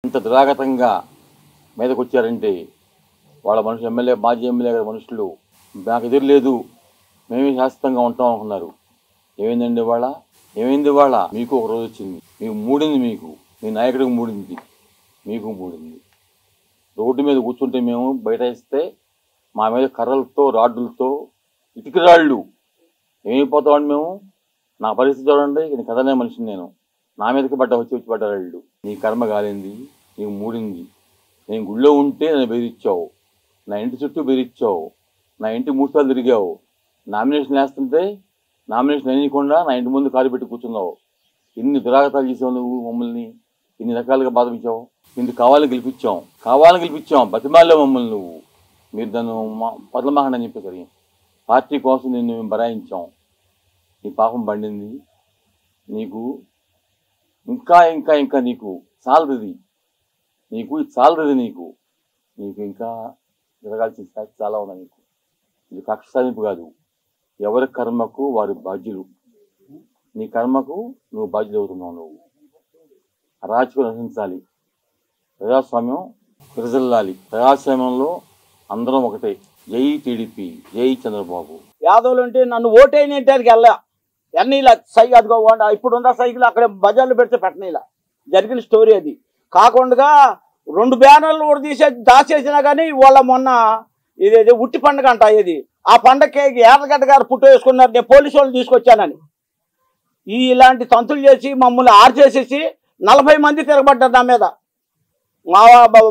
ఇంత దురాగతంగా మీదకి వచ్చారంటే వాళ్ళ మనుషులు ఎమ్మెల్యే మాజీ ఎమ్మెల్యే గారి మనుషులు నాకు ఎదురులేదు, మేమే శాశ్వతంగా ఉంటాం అనుకున్నారు. ఏమైందండి ఇవాళ? ఏమైంది ఇవాళ? మీకు ఒక రోజు వచ్చింది, మీకు మూడింది, మీకు మీ నాయకుడికి మూడింది, మీకు మూడింది. రోడ్డు మీద కూర్చుంటే మేము బయట వేస్తే మా మీద కర్రలతో రాడ్డులతో ఇటుక రాళ్ళు ఏమైపోతామండి మేము. నా పరిస్థితి చూడండి, నేను కదనే మనిషిని, నేను నా మీదకి వచ్చి పడ్డారు వాళ్ళు. నీ కర్మ కాలింది, నీకు మూడింది. నేను గుళ్ళో ఉంటే నన్ను బెదిరించావు, నా ఇంటి చుట్టూ బెదిరించావు, నా ఇంటి 3 సార్లు తిరిగావు. నామినేషన్ వేస్తుంటే నామినేషన్ వేయకుండా నా ఇంటి ముందు కాలు పెట్టి కూర్చున్నావు. ఇన్ని దురాగతాలు చేసావు నువ్వు, మమ్మల్ని ఇన్ని రకాలుగా బాధించావు. ఇందుకు కావాలని గెలిపించాం, బతిమాల్లో మమ్మల్ని నువ్వు. మీరు దాన్ని పదలమాకండి అని చెప్పేసరి పార్టీ కోసం నిన్ను మేము బరాయించాం. నీ పాపం పండింది, నీకు ఇంకా ఇంకా ఇంకా నీకు చాలది, నీకు చాలది, నీకు ఇంకా జరగాల్సిన స్థాయి చాలా ఉంది నీకు. ఇది కక్ష సాధింపు కాదు, ఎవరి కర్మకు వారి బాధ్యులు. నీ కర్మకు నువ్వు బాధ్యులు అవుతున్నావు. నువ్వు అరాచకం నశించాలి, ప్రజాస్వామ్యం విరజల్లాలి. ప్రజాస్వామ్యంలో అందరం ఒకటే. జై టీడీపీ, జై చంద్రబాబు. యాదవులు అంటే నన్ను ఓటైనటానికి వెళ్ళా అన్నీ ఇలా సైకిల్ అదిగో ఇప్పుడున్న సైకిల్ అక్కడ బజార్లో పెడితే పెట్టనీలా జరిగిన స్టోరీ అది. కాకుండా 2 బ్యానర్లు కూడా దాచేసినా కానీ వాళ్ళ మొన్న ఇదేదో ఉట్టి పండుగ అంట, ఇది ఆ పండగకి యాదగడ్డ గారు పుట్టు వేసుకున్నారు, నేను పోలీసు వాళ్ళని తీసుకొచ్చానని. ఇలాంటి తంతులు చేసి మమ్మల్ని ఆర్చేసేసి 40 మంది తిరగబడ్డారు నా మీద. మా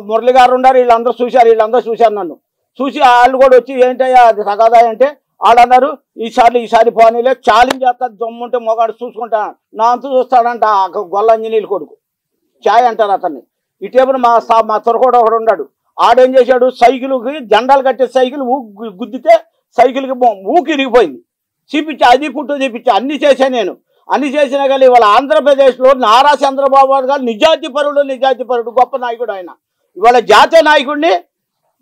మురళి గారు ఉన్నారు, వీళ్ళందరూ చూశారు నన్ను. చూసి వాళ్ళు కూడా వచ్చి ఏంటయ్యా అది తగదా అంటే ఆడన్నారు, ఈసారి పోనీలే, ఛాలెంజ్ చేస్తారు, దమ్ముంటే మొగాడు చూసుకుంటా నా అంతు చూస్తాడంట. గొల్ల ఇంజనీర్ కొడుకు ఛాయ్ అంటారు అతన్ని. ఇటేపుడు మా తొరకోడు ఒకడు ఉన్నాడు, ఆడేం చేశాడు, సైకిల్కి జెండాలు కట్టే సైకిల్ గుద్దితే సైకిల్కి ఊకి ఇరిగిపోయింది. చూపించి అది పుట్టు చూపించి అన్ని చేశాను నేను. అన్ని చేసినా కానీ ఇవాళ ఆంధ్రప్రదేశ్లో నారా చంద్రబాబు గారు నిజాయితీ పరుడు, గొప్ప నాయకుడు ఆయన. ఇవాళ జాతీయ నాయకుడిని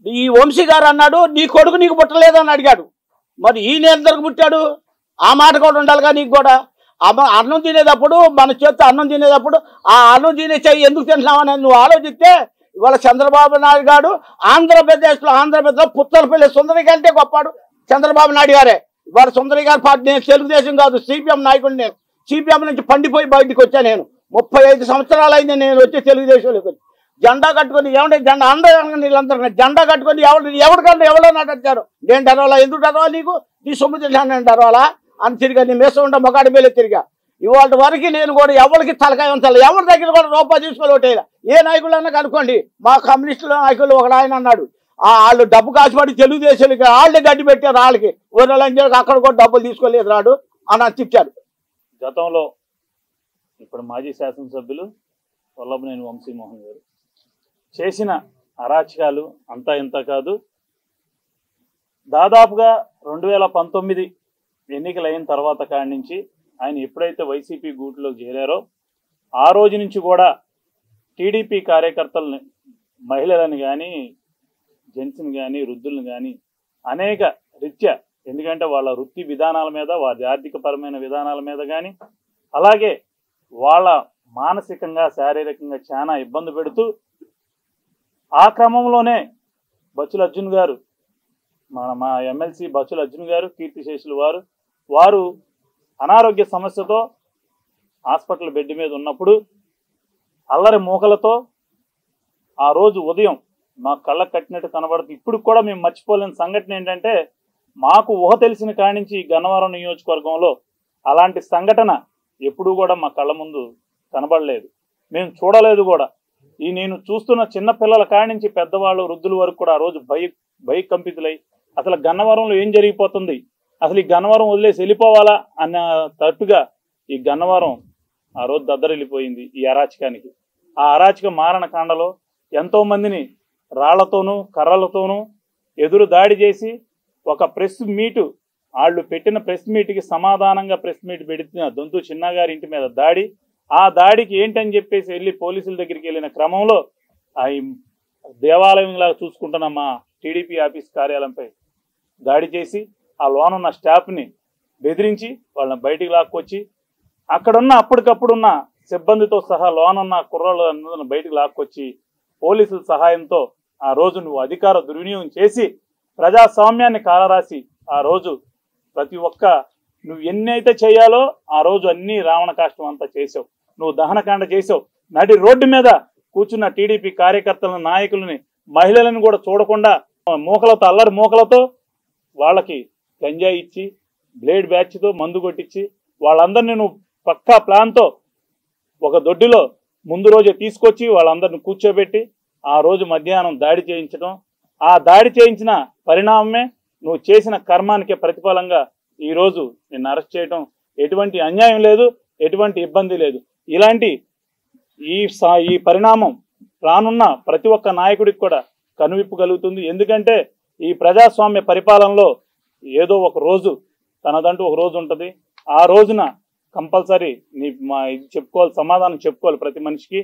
ఈ వంశీ గారు అన్నాడు, నీ కొడుకు నీకు పుట్టలేదని అడిగాడు. మరి ఈయన ఎంతకు పుట్టాడు? ఆ మాట కూడా ఉండాలిగా నీకు కూడా. అన్నం తినేటప్పుడు మన చేతి అన్నం తినేటప్పుడు ఆ అన్నం తినే చెయ్యి ఎందుకు తింటున్నామని నువ్వు ఆలోచిస్తే ఇవాళ చంద్రబాబు నాయుడు గారు ఆంధ్రప్రదేశ్లో పుత్తలపల్లి సుందరి కంటే గొప్పాడు చంద్రబాబు నాయుడు గారే. ఇవాళ సుందరి గారి పార్టీ, నేను తెలుగుదేశం కాదు సిపిఎం నాయకుడు. నేను సిపిఎం నుంచి పండిపోయి బయటకు వచ్చాను. నేను 35 సంవత్సరాలు అయింది నేను వచ్చి తెలుగుదేశంలోకి వచ్చి. జెండా కట్టుకొని ఏమంటే జెండా అందరూ వీళ్ళందరూ జెండా కట్టుకొని ఎవరికన్నా ఎవరో నటించారు. నేను డరవాలా? ఎందుకు డరవాలా? నీకు నీ సొమ్ము తింటాను నేను డరవాలా అని తిరిగా, నీ మేసం ఉంటే మొగాడి మేలే తిరిగా. ఇవాళ వరకు నేను కూడా ఎవరికి తలకాయ ఉంచాలి, ఎవరి దగ్గర కూడా రూపాయి తీసుకొని ఒకటేలా. ఏ నాయకులన్నా కనుక్కోండి, మా కమ్యూనిస్టుల నాయకులు ఒకడు ఆయన అన్నాడు, వాళ్ళు డబ్బు కాసిపడి తెలుగుదేశానికి వాళ్ళే గడ్డి పెట్టారు, వాళ్ళకి ఊళ్ళకి అక్కడ కూడా డబ్బులు తీసుకోలేదు రాడు అని చెప్పారు. గతంలో ఇప్పుడు మాజీ శాసనసభ్యులు వల్లభనేని వంశీమోహన్ గారు చేసిన అరాచకాలు అంతా ఇంత కాదు. దాదాపుగా 2019 ఎన్నికలు అయిన తర్వాత కాడి నుంచి ఆయన ఎప్పుడైతే వైసీపీ గూట్లో చేరారో ఆ రోజు నుంచి కూడా టీడీపీ కార్యకర్తలని, మహిళలను కానీ, జెంట్స్ని కానీ, వృద్ధులను కానీ అనేక రీత్యా, ఎందుకంటే వాళ్ళ వృత్తి విధానాల మీద, వారి ఆర్థికపరమైన విధానాల మీద కానీ, అలాగే వాళ్ళ మానసికంగా, శారీరకంగా చాలా ఇబ్బంది పెడుతూ, ఆ క్రమంలోనే బచ్చుల అర్జున్ గారు, మా ఎమ్మెల్సీ బచ్చుల అర్జున్ గారు, కీర్తిశేషులు వారు అనారోగ్య సమస్యతో హాస్పిటల్ బెడ్ మీద ఉన్నప్పుడు అల్లరి మూకలతో ఆ రోజు ఉదయం మా కళ్ళకు కట్టినట్టు కనబడుతుంది. ఇప్పుడు కూడా మేము మర్చిపోలేని సంఘటన ఏంటంటే, మాకు ఊహ తెలిసిన కాడి నుంచి గన్నవరం నియోజకవర్గంలో అలాంటి సంఘటన ఎప్పుడూ కూడా మా కళ్ళ ముందు కనబడలేదు, మేము చూడలేదు కూడా. నేను చూస్తున్న చిన్న పిల్లల కాడి నుంచి పెద్దవాళ్ళు, వృద్ధుల వరకు కూడా ఆ రోజు భయకంపితులై అసలు గన్నవరంలో ఏం జరిగిపోతుంది, అసలు ఈ గన్నవరం వదిలేసి వెళ్ళిపోవాలా అన్న తట్టుగా ఈ గన్నవరం ఆ రోజు దద్దరిల్లిపోయింది ఈ అరాచకానికి. ఆ అరాచక మారణకాండలో ఎంతోమందిని రాళ్లతోనూ కర్రలతోనూ ఎదురు దాడి చేసి ఒక ప్రెస్ మీటు, వాళ్ళు పెట్టిన ప్రెస్ మీట్కి సమాధానంగా ప్రెస్ మీట్ పెడిన దొంతు చిన్నగారి ఇంటి మీద దాడి. ఆ దాడికి ఏంటని చెప్పేసి వెళ్ళి పోలీసుల దగ్గరికి వెళ్ళిన క్రమంలో ఆ దేవాలయంలాగా చూసుకుంటున్న మా టీడీపీ ఆఫీస్ కార్యాలయంపై దాడి చేసి ఆ లోనున్న స్టాఫ్ని బెదిరించి వాళ్ళని బయటికి లాక్కొచ్చి అక్కడున్న అప్పటికప్పుడున్న సిబ్బందితో సహా లోనున్న కుర్రాళ్ళందరిని బయటికి లాక్కొచ్చి పోలీసుల సహాయంతో ఆ రోజు నువ్వు అధికార దుర్వినియోగం చేసి ప్రజాస్వామ్యాన్ని కాలరాసి ఆ రోజు ప్రతి ఒక్క నువ్వు ఎన్నైతే చేయాలో ఆ రోజు అన్ని రావణ కాష్టం అంతా చేసావు. నువ్వు దహనకాండ చేసావు. నడి రోడ్డు మీద కూర్చున్న టీడీపీ కార్యకర్తలను, నాయకులని, మహిళలను కూడా చూడకుండా మూకలతో, అల్లరి మూకలతో వాళ్ళకి గంజాయి ఇచ్చి, బ్లేడ్ బ్యాచ్తో మందు కొట్టించి వాళ్ళందరినీ నువ్వు పక్కా ప్లాన్తో ఒక దొడ్డిలో ముందు రోజే తీసుకొచ్చి వాళ్ళందరిని కూర్చోబెట్టి ఆ రోజు మధ్యాహ్నం దాడి చేయించడం, ఆ దాడి చేయించిన పరిణామమే నువ్వు చేసిన కర్మానికే ప్రతిఫలంగా ఈరోజు నిన్ను అరెస్ట్ చేయడం. ఎటువంటి అన్యాయం లేదు, ఎటువంటి ఇబ్బంది లేదు. ఇలాంటి ఈ పరిణామం రానున్న ప్రతి ఒక్క నాయకుడికి కూడా కనువిప్పు కలుగుతుంది. ఎందుకంటే ఈ ప్రజాస్వామ్య పరిపాలనలో ఏదో ఒక రోజు తనదంటూ ఒక రోజు ఉంటుంది. ఆ రోజున కంపల్సరీ ఇది చెప్పుకోవాలి, సమాధానం చెప్పుకోవాలి ప్రతి మనిషికి.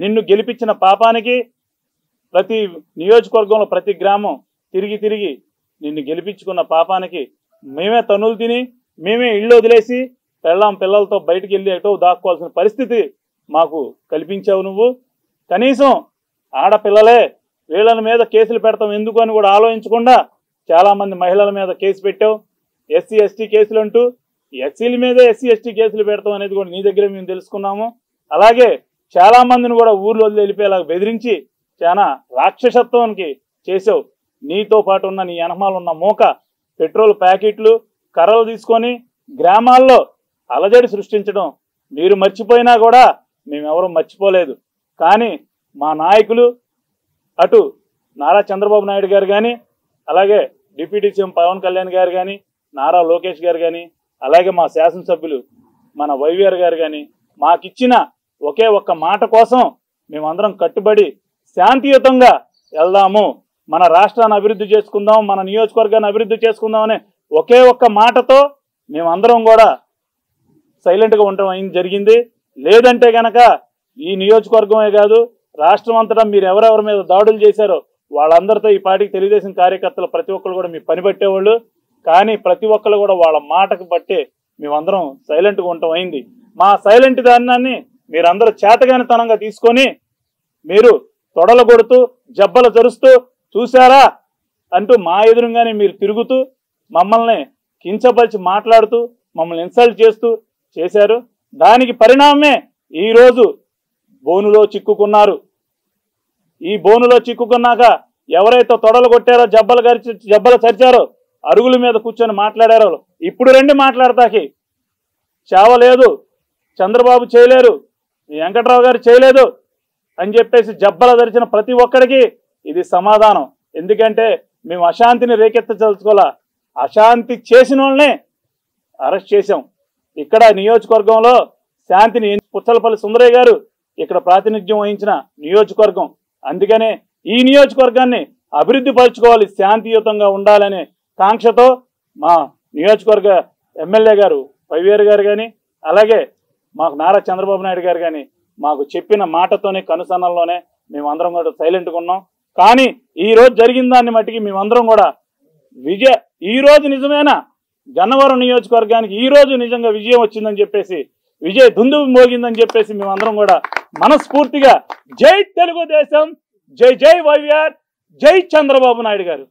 నిన్ను గెలిపించిన పాపానికి ప్రతి నియోజకవర్గంలో ప్రతి గ్రామం తిరిగి తిరిగి నిన్ను గెలిపించుకున్న పాపానికి మేమే తన్నులు తిని, మేమే ఇళ్ళు వదిలేసి పెళ్ళాం పిల్లలతో బయటికి వెళ్ళి ఎటో దాక్కోవాల్సిన పరిస్థితి మాకు కల్పించావు నువ్వు. కనీసం ఆడపిల్లలే వీళ్ళ మీద కేసులు పెడతాం ఎందుకు అని కూడా ఆలోచించకుండా చాలామంది మహిళల మీద కేసు పెట్టావు. ఎస్సీ ఎస్టీ కేసులు అంటూ ఎస్సీల మీదే ఎస్సీ ఎస్టీ కేసులు పెడతాం అనేది కూడా నీ దగ్గర మేము తెలుసుకున్నాము. అలాగే చాలా మందిని కూడా ఊర్లో వెళ్ళిపోయేలా బెదిరించి చాలా రాక్షసత్వానికి చేసావు. నీతో పాటు ఉన్న నీ వెనకమాల ఉన్న మూక పెట్రోల్ ప్యాకెట్లు, కర్రలు తీసుకొని గ్రామాల్లో అలజడి సృష్టించడం మీరు మర్చిపోయినా కూడా మేమెవరూ మర్చిపోలేదు. కానీ మా నాయకులు అటు నారా చంద్రబాబు నాయుడు గారు కానీ, అలాగే డిప్యూటీ సీఎం పవన్ కళ్యాణ్ గారు కానీ, నారా లోకేష్ గారు కానీ, అలాగే మా శాసనసభ్యులు మన వైవిఆర్ గారు కానీ మాకిచ్చిన ఒకే ఒక్క మాట కోసం మేమందరం కట్టుబడి శాంతియుతంగా వెళ్దాము, మన రాష్ట్రాన్ని అభివృద్ధి చేసుకుందాం, మన నియోజకవర్గాన్ని అభివృద్ధి చేసుకుందాం అనే ఒకే ఒక్క మాటతో మేమందరం కూడా సైలెంట్గా ఉండటం జరిగింది. లేదంటే కనుక ఈ నియోజకవర్గమే కాదు రాష్ట్రం అంతటా మీరు ఎవరెవరి మీద దాడులు చేశారో వాళ్ళందరితో ఈ పార్టీకి తెలుగుదేశం కార్యకర్తలు ప్రతి ఒక్కరు కూడా మీ పని పట్టేవాళ్ళు. కానీ ప్రతి ఒక్కరు కూడా వాళ్ళ మాటకు బట్టే మేమందరం సైలెంట్గా ఉండటం అయింది. మా సైలెంట్ దాన్ని మీరందరూ చేతగానితనంగా తీసుకొని మీరు తొడలు కొడుతూ జబ్బలు జరుస్తూ చూశారా అంటూ మా ఎదురుగానే మీరు తిరుగుతూ మమ్మల్ని కించపరిచి మాట్లాడుతూ మమ్మల్ని ఇన్సల్ట్ చేస్తూ చేశారు. దానికి పరిణామమే ఈరోజు బోనులో చిక్కుకున్నారు. ఈ బోనులో చిక్కుకున్నాక ఎవరైతే తొడలు కొట్టారో, జబ్బలు చరిచారో, అరుగుల మీద కూర్చొని మాట్లాడారో ఇప్పుడు రండి మాట్లాడతాకి. చావలేదు, చంద్రబాబు చేయలేరు, వెంకట్రావు గారు చేయలేదు అని చెప్పేసి జబ్బల ధరిచిన ప్రతి ఒక్కడికి ఇది సమాధానం. ఎందుకంటే మేము అశాంతిని రేకెత్తదలుచుకోవాలా, అశాంతి చేసిన వాళ్ళనే అరెస్ట్ చేశాం. ఇక్కడ నియోజకవర్గంలో శాంతిని పుచ్చలపల్లి సుందరయ్య గారు ఇక్కడ ప్రాతినిధ్యం వహించిన నియోజకవర్గం. అందుకనే ఈ నియోజకవర్గాన్ని అభివృద్ధి పరచుకోవాలి, శాంతియుతంగా ఉండాలనే కాంక్షతో మా నియోజకవర్గ ఎమ్మెల్యే గారు వైవిఆర్ గారు కానీ, అలాగే మాకు నారా చంద్రబాబు నాయుడు గారు కానీ మాకు చెప్పిన మాటతోనే కనుసన్నల్లోనే మేమందరం కూడా సైలెంట్గా ఉన్నాం. కానీ ఈ రోజు జరిగిన దాన్ని మట్టికి మేమందరం కూడా ఈ రోజు నిజమేనా గన్నవరం నియోజకవర్గానికి ఈ రోజు నిజంగా విజయం వచ్చిందని చెప్పేసి, విజయ దుందుబు మోగిందని చెప్పేసి మేమందరం కూడా మనస్ఫూర్తిగా జై తెలుగుదేశం, జై జై వైవిఆర్, జై చంద్రబాబు నాయుడు గారు.